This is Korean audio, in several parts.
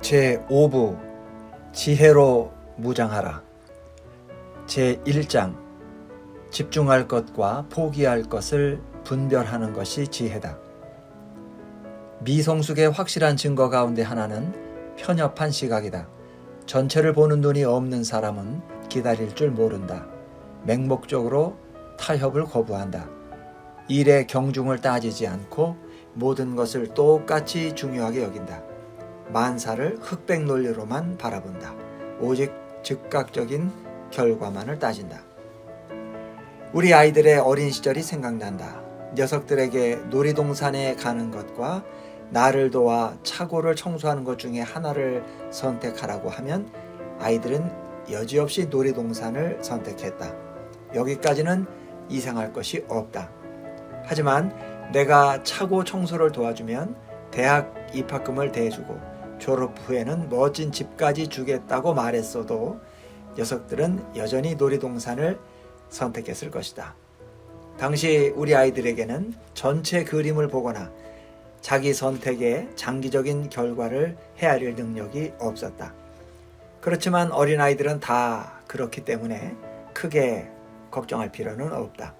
제5부 지혜로 무장하라. 제1장 집중할 것과 포기할 것을 분별하는 것이 지혜다. 미성숙의 확실한 증거 가운데 하나는 편협한 시각이다. 전체를 보는 눈이 없는 사람은 기다릴 줄 모른다. 맹목적으로 타협을 거부한다. 일의 경중을 따지지 않고 모든 것을 똑같이 중요하게 여긴다. 만사를 흑백 논리로만 바라본다. 오직 즉각적인 결과만을 따진다. 우리 아이들의 어린 시절이 생각난다. 녀석들에게 놀이동산에 가는 것과 나를 도와 차고를 청소하는 것 중에 하나를 선택하라고 하면 아이들은 여지없이 놀이동산을 선택했다. 여기까지는 이상할 것이 없다. 하지만 내가 차고 청소를 도와주면 대학 입학금을 대주고 졸업 후에는 멋진 집까지 주겠다고 말했어도 녀석들은 여전히 놀이동산을 선택했을 것이다. 당시 우리 아이들에게는 전체 그림을 보거나 자기 선택의 장기적인 결과를 헤아릴 능력이 없었다. 그렇지만 어린아이들은 다 그렇기 때문에 크게 걱정할 필요는 없다.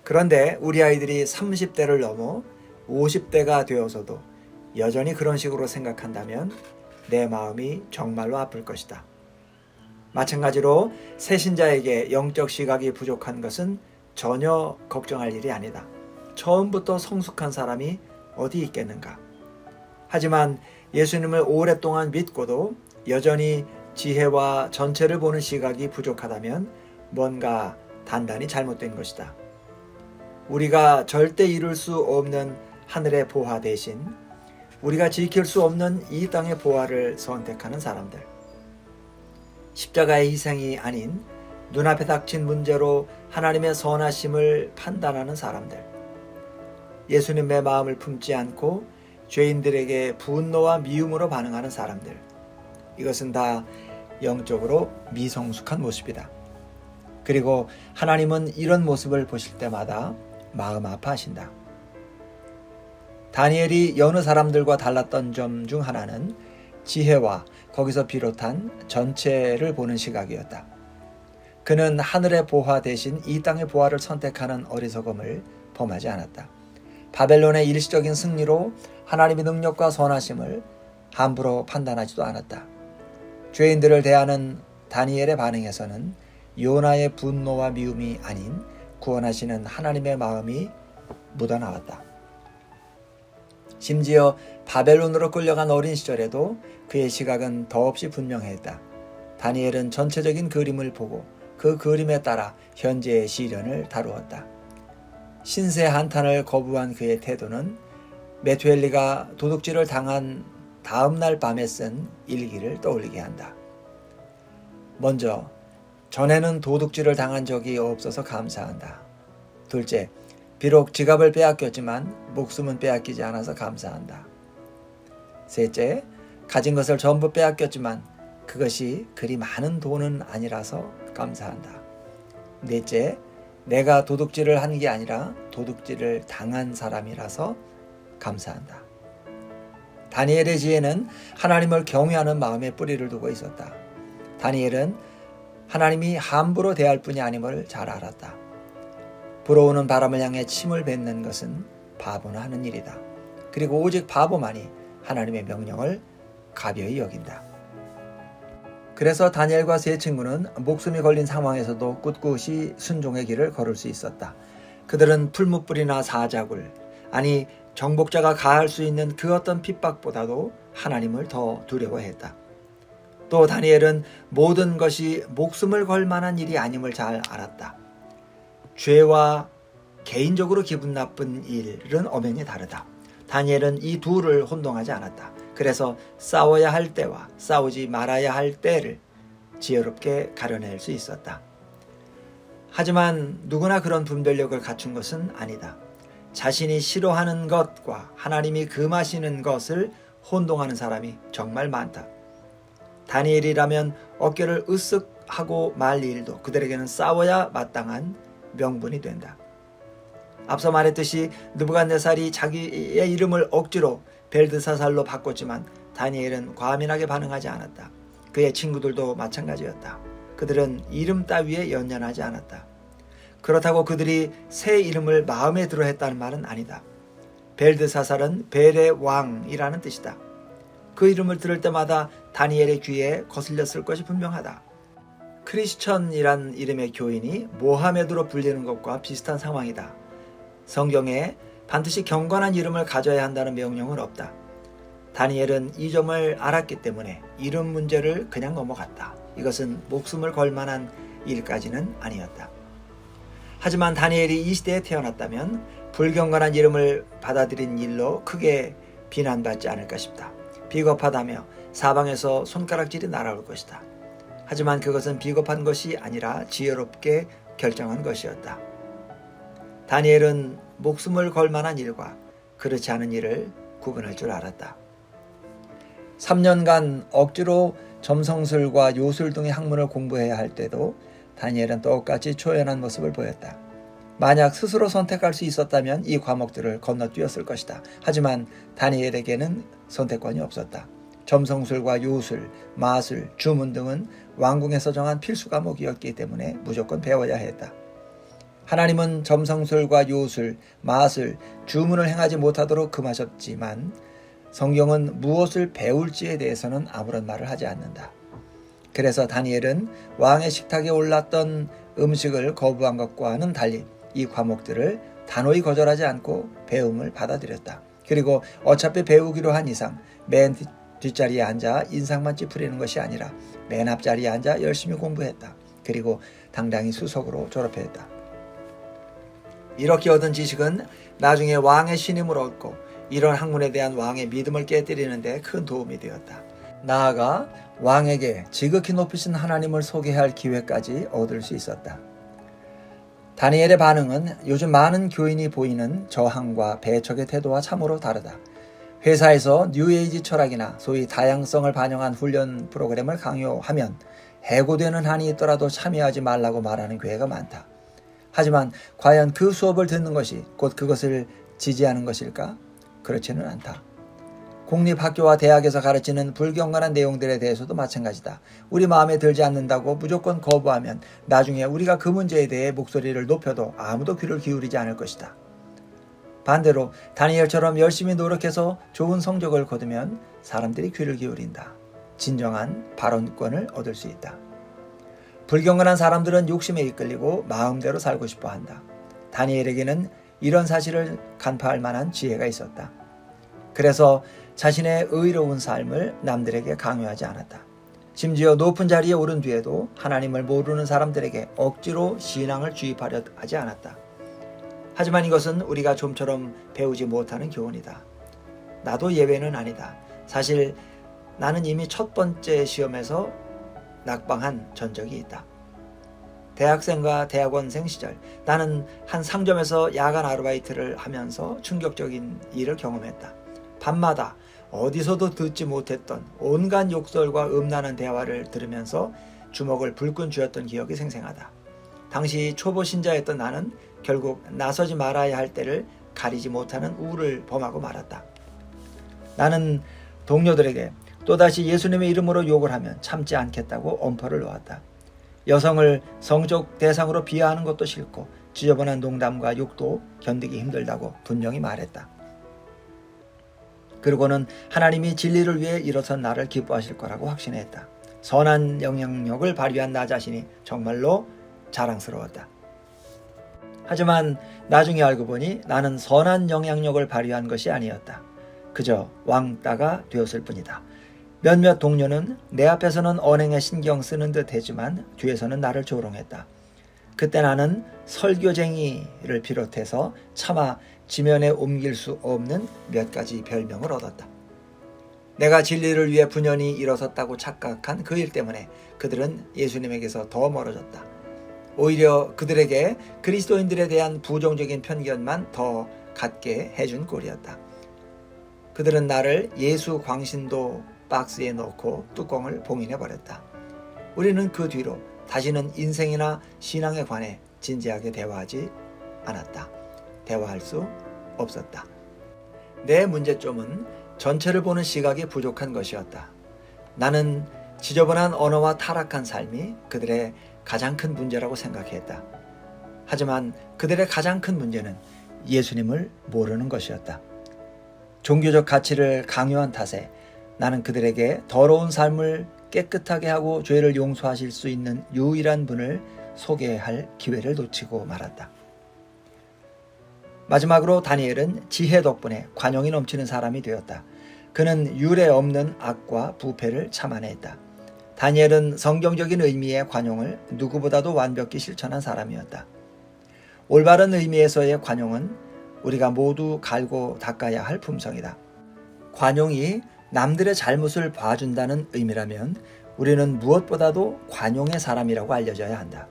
그런데 우리 아이들이 30대를 넘어 50대가 되어서도 여전히 그런 식으로 생각한다면 내 마음이 정말로 아플 것이다. 마찬가지로 새신자에게 영적 시각이 부족한 것은 전혀 걱정할 일이 아니다. 처음부터 성숙한 사람이 어디 있겠는가. 하지만 예수님을 오랫동안 믿고도 여전히 지혜와 전체를 보는 시각이 부족하다면 뭔가 단단히 잘못된 것이다. 우리가 절대 이룰 수 없는 하늘의 보화 대신 우리가 지킬 수 없는 이 땅의 보화를 선택하는 사람들. 십자가의 희생이 아닌 눈앞에 닥친 문제로 하나님의 선하심을 판단하는 사람들. 예수님의 마음을 품지 않고 죄인들에게 분노와 미움으로 반응하는 사람들. 이것은 다 영적으로 미성숙한 모습이다. 그리고 하나님은 이런 모습을 보실 때마다 마음 아파하신다. 다니엘이 여느 사람들과 달랐던 점 중 하나는 지혜와 거기서 비롯한 전체를 보는 시각이었다. 그는 하늘의 보화 대신 이 땅의 보화를 선택하는 어리석음을 범하지 않았다. 바벨론의 일시적인 승리로 하나님의 능력과 선하심을 함부로 판단하지도 않았다. 죄인들을 대하는 다니엘의 반응에서는 요나의 분노와 미움이 아닌 구원하시는 하나님의 마음이 묻어나왔다. 심지어 바벨론으로 끌려간 어린 시절에도 그의 시각은 더없이 분명했다. 다니엘은 전체적인 그림을 보고 그 그림에 따라 현재의 시련을 다루었다. 신세 한탄을 거부한 그의 태도는 메투엘리가 도둑질을 당한 다음 날 밤에 쓴 일기를 떠올리게 한다. 먼저, 전에는 도둑질을 당한 적이 없어서 감사한다. 둘째, 비록 지갑을 빼앗겼지만 목숨은 빼앗기지 않아서 감사한다. 셋째, 가진 것을 전부 빼앗겼지만 그것이 그리 많은 돈은 아니라서 감사한다. 넷째, 내가 도둑질을 한 게 아니라 도둑질을 당한 사람이라서 감사한다. 다니엘의 지혜는 하나님을 경외하는 마음에 뿌리를 두고 있었다. 다니엘은 하나님이 함부로 대할 뿐이 아님을 잘 알았다. 불어오는 바람을 향해 침을 뱉는 것은 바보나 하는 일이다. 그리고 오직 바보만이 하나님의 명령을 가벼이 여긴다. 그래서 다니엘과 세 친구는 목숨이 걸린 상황에서도 꿋꿋이 순종의 길을 걸을 수 있었다. 그들은 풀무불이나 사자굴, 아니 정복자가 가할 수 있는 그 어떤 핍박보다도 하나님을 더 두려워했다. 또 다니엘은 모든 것이 목숨을 걸 만한 일이 아님을 잘 알았다. 죄와 개인적으로 기분 나쁜 일은 엄연히 다르다. 다니엘은 이 둘을 혼동하지 않았다. 그래서 싸워야 할 때와 싸우지 말아야 할 때를 지혜롭게 가려낼 수 있었다. 하지만 누구나 그런 분별력을 갖춘 것은 아니다. 자신이 싫어하는 것과 하나님이 금하시는 것을 혼동하는 사람이 정말 많다. 다니엘이라면 어깨를 으쓱 하고 말 일도 그들에게는 싸워야 마땅한 명분이 된다. 앞서 말했듯이 느부갓네살이 자기의 이름을 억지로 벨드사살로 바꿨지만 다니엘은 과민하게 반응하지 않았다. 그의 친구들도 마찬가지였다. 그들은 이름 따위에 연연하지 않았다. 그렇다고 그들이 새 이름을 마음에 들어 했다는 말은 아니다. 벨드사살은 벨의 왕이라는 뜻이다. 그 이름을 들을 때마다 다니엘의 귀에 거슬렸을 것이 분명하다. 크리스천이란 이름의 교인이 모하메드로 불리는 것과 비슷한 상황이다. 성경에 반드시 경건한 이름을 가져야 한다는 명령은 없다. 다니엘은 이 점을 알았기 때문에 이름 문제를 그냥 넘어갔다. 이것은 목숨을 걸 만한 일까지는 아니었다. 하지만 다니엘이 이 시대에 태어났다면 불경건한 이름을 받아들인 일로 크게 비난받지 않을까 싶다. 비겁하다며 사방에서 손가락질이 날아올 것이다. 하지만 그것은 비겁한 것이 아니라 지혜롭게 결정한 것이었다. 다니엘은 목숨을 걸 만한 일과 그렇지 않은 일을 구분할 줄 알았다. 3년간 억지로 점성술과 요술 등의 학문을 공부해야 할 때도 다니엘은 똑같이 초연한 모습을 보였다. 만약 스스로 선택할 수 있었다면 이 과목들을 건너뛰었을 것이다. 하지만 다니엘에게는 선택권이 없었다. 점성술과 요술, 마술, 주문 등은 왕궁에서 정한 필수 과목이었기 때문에 무조건 배워야 했다. 하나님은 점성술과 요술, 마술, 주문을 행하지 못하도록 금하셨지만 성경은 무엇을 배울지에 대해서는 아무런 말을 하지 않는다. 그래서 다니엘은 왕의 식탁에 올랐던 음식을 거부한 것과는 달리 이 과목들을 단호히 거절하지 않고 배움을 받아들였다. 그리고 어차피 배우기로 한 이상 맨 뒷자리에 앉아 인상만 찌푸리는 것이 아니라 맨 앞자리에 앉아 열심히 공부했다. 그리고 당당히 수석으로 졸업했다. 이렇게 얻은 지식은 나중에 왕의 신임을 얻고 이런 학문에 대한 왕의 믿음을 깨뜨리는 데 큰 도움이 되었다. 나아가 왕에게 지극히 높으신 하나님을 소개할 기회까지 얻을 수 있었다. 다니엘의 반응은 요즘 많은 교인이 보이는 저항과 배척의 태도와 참으로 다르다. 회사에서 뉴에이지 철학이나 소위 다양성을 반영한 훈련 프로그램을 강요하면 해고되는 한이 있더라도 참여하지 말라고 말하는 교회가 많다. 하지만 과연 그 수업을 듣는 것이 곧 그것을 지지하는 것일까? 그렇지는 않다. 공립학교와 대학에서 가르치는 불경건한 내용들에 대해서도 마찬가지다. 우리 마음에 들지 않는다고 무조건 거부하면 나중에 우리가 그 문제에 대해 목소리를 높여도 아무도 귀를 기울이지 않을 것이다. 반대로 다니엘처럼 열심히 노력해서 좋은 성적을 거두면 사람들이 귀를 기울인다. 진정한 발언권을 얻을 수 있다. 불경건한 사람들은 욕심에 이끌리고 마음대로 살고 싶어 한다. 다니엘에게는 이런 사실을 간파할 만한 지혜가 있었다. 그래서 자신의 의로운 삶을 남들에게 강요하지 않았다. 심지어 높은 자리에 오른 뒤에도 하나님을 모르는 사람들에게 억지로 신앙을 주입하려 하지 않았다. 하지만 이것은 우리가 좀처럼 배우지 못하는 교훈이다. 나도 예외는 아니다. 사실 나는 이미 첫 번째 시험에서 낙방한 전적이 있다. 대학생과 대학원생 시절 나는 한 상점에서 야간 아르바이트를 하면서 충격적인 일을 경험했다. 밤마다 어디서도 듣지 못했던 온갖 욕설과 음란한 대화를 들으면서 주먹을 불끈 쥐었던 기억이 생생하다. 당시 초보 신자였던 나는 결국 나서지 말아야 할 때를 가리지 못하는 우울을 범하고 말았다. 나는 동료들에게 또다시 예수님의 이름으로 욕을 하면 참지 않겠다고 엄포를 놓았다. 여성을 성적 대상으로 비하하는 것도 싫고 지저분한 농담과 욕도 견디기 힘들다고 분명히 말했다. 그리고는 하나님이 진리를 위해 일어선 나를 기뻐하실 거라고 확신했다. 선한 영향력을 발휘한 나 자신이 정말로 자랑스러웠다. 하지만 나중에 알고 보니 나는 선한 영향력을 발휘한 것이 아니었다. 그저 왕따가 되었을 뿐이다. 몇몇 동료는 내 앞에서는 언행에 신경 쓰는 듯 했지만 뒤에서는 나를 조롱했다. 그때 나는 설교쟁이를 비롯해서 차마 지면에 옮길 수 없는 몇 가지 별명을 얻었다. 내가 진리를 위해 분연히 일어섰다고 착각한 그 일 때문에 그들은 예수님에게서 더 멀어졌다. 오히려 그들에게 그리스도인들에 대한 부정적인 편견만 더 갖게 해준 꼴이었다. 그들은 나를 예수 광신도 박스에 넣고 뚜껑을 봉인해버렸다. 우리는 그 뒤로 다시는 인생이나 신앙에 관해 진지하게 대화하지 않았다. 대화할 수 없었다. 내 문제점은 전체를 보는 시각이 부족한 것이었다. 나는 지저분한 언어와 타락한 삶이 그들의 가장 큰 문제라고 생각했다. 하지만 그들의 가장 큰 문제는 예수님을 모르는 것이었다. 종교적 가치를 강요한 탓에 나는 그들에게 더러운 삶을 깨끗하게 하고 죄를 용서하실 수 있는 유일한 분을 소개할 기회를 놓치고 말았다. 마지막으로 다니엘은 지혜 덕분에 관용이 넘치는 사람이 되었다. 그는 유례 없는 악과 부패를 참아냈다. 다니엘은 성경적인 의미의 관용을 누구보다도 완벽히 실천한 사람이었다. 올바른 의미에서의 관용은 우리가 모두 갈고 닦아야 할 품성이다. 관용이 남들의 잘못을 봐준다는 의미라면 우리는 무엇보다도 관용의 사람이라고 알려져야 한다.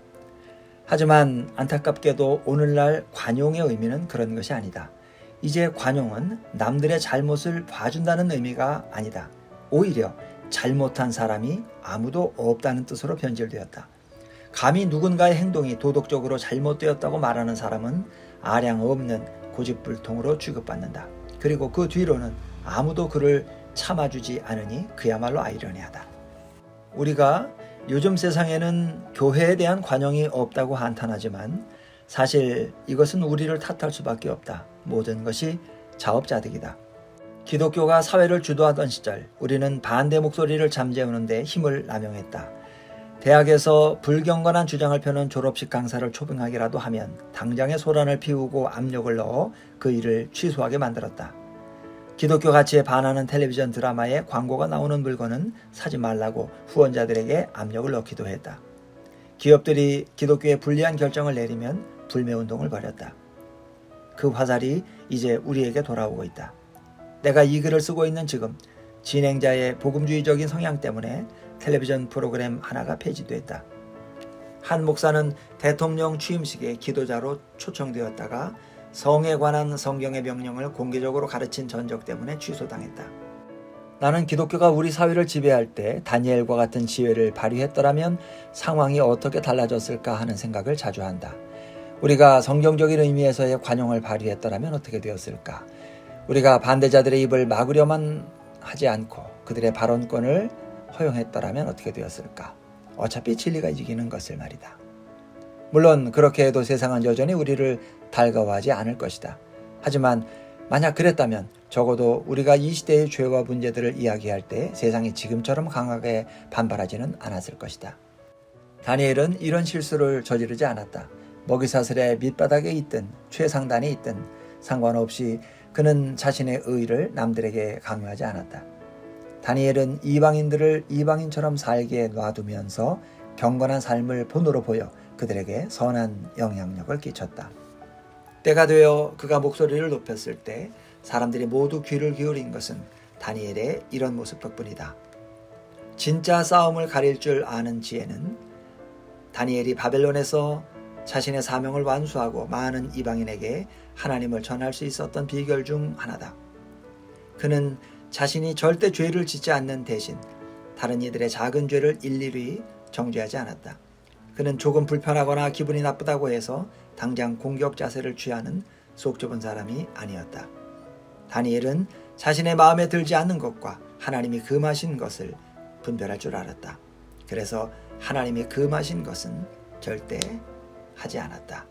하지만 안타깝게도 오늘날 관용의 의미는 그런 것이 아니다. 이제 관용은 남들의 잘못을 봐준다는 의미가 아니다. 오히려 잘못한 사람이 아무도 없다는 뜻으로 변질되었다. 감히 누군가의 행동이 도덕적으로 잘못되었다고 말하는 사람은 아량 없는 고집불통으로 취급받는다. 그리고 그 뒤로는 아무도 그를 참아주지 않으니 그야말로 아이러니하다. 우리가 요즘 세상에는 교회에 대한 관용이 없다고 한탄하지만 사실 이것은 우리를 탓할 수밖에 없다. 모든 것이 자업자득이다. 기독교가 사회를 주도하던 시절 우리는 반대 목소리를 잠재우는 데 힘을 남용했다. 대학에서 불경건한 주장을 펴는 졸업식 강사를 초빙하기라도 하면 당장의 소란을 피우고 압력을 넣어 그 일을 취소하게 만들었다. 기독교 가치에 반하는 텔레비전 드라마에 광고가 나오는 물건은 사지 말라고 후원자들에게 압력을 넣기도 했다. 기업들이 기독교에 불리한 결정을 내리면 불매운동을 벌였다. 그 화살이 이제 우리에게 돌아오고 있다. 내가 이 글을 쓰고 있는 지금 진행자의 복음주의적인 성향 때문에 텔레비전 프로그램 하나가 폐지됐다. 한 목사는 대통령 취임식에 기도자로 초청되었다가 성에 관한 성경의 명령을 공개적으로 가르친 전적 때문에 취소당했다. 나는 기독교가 우리 사회를 지배할 때 다니엘과 같은 지혜를 발휘했더라면 상황이 어떻게 달라졌을까 하는 생각을 자주 한다. 우리가 성경적인 의미에서의 관용을 발휘했더라면 어떻게 되었을까? 우리가 반대자들의 입을 막으려만 하지 않고 그들의 발언권을 허용했더라면 어떻게 되었을까? 어차피 진리가 이기는 것을 말이다. 물론 그렇게 해도 세상은 여전히 우리를 달가워하지 않을 것이다. 하지만 만약 그랬다면 적어도 우리가 이 시대의 죄와 문제들을 이야기할 때 세상이 지금처럼 강하게 반발하지는 않았을 것이다. 다니엘은 이런 실수를 저지르지 않았다. 먹이사슬의 밑바닥에 있든 최상단에 있든 상관없이 그는 자신의 의의를 남들에게 강요하지 않았다. 다니엘은 이방인들을 이방인처럼 살게 놔두면서 경건한 삶을 본으로 보여 그들에게 선한 영향력을 끼쳤다. 때가 되어 그가 목소리를 높였을 때 사람들이 모두 귀를 기울인 것은 다니엘의 이런 모습 덕분이다. 진짜 싸움을 가릴 줄 아는 지혜는 다니엘이 바벨론에서 자신의 사명을 완수하고 많은 이방인에게 하나님을 전할 수 있었던 비결 중 하나다. 그는 자신이 절대 죄를 짓지 않는 대신 다른 이들의 작은 죄를 일일이 정죄하지 않았다. 그는 조금 불편하거나 기분이 나쁘다고 해서 당장 공격 자세를 취하는 속 좁은 사람이 아니었다. 다니엘은 자신의 마음에 들지 않는 것과 하나님이 금하신 것을 분별할 줄 알았다. 그래서 하나님이 금하신 것은 절대 하지 않았다.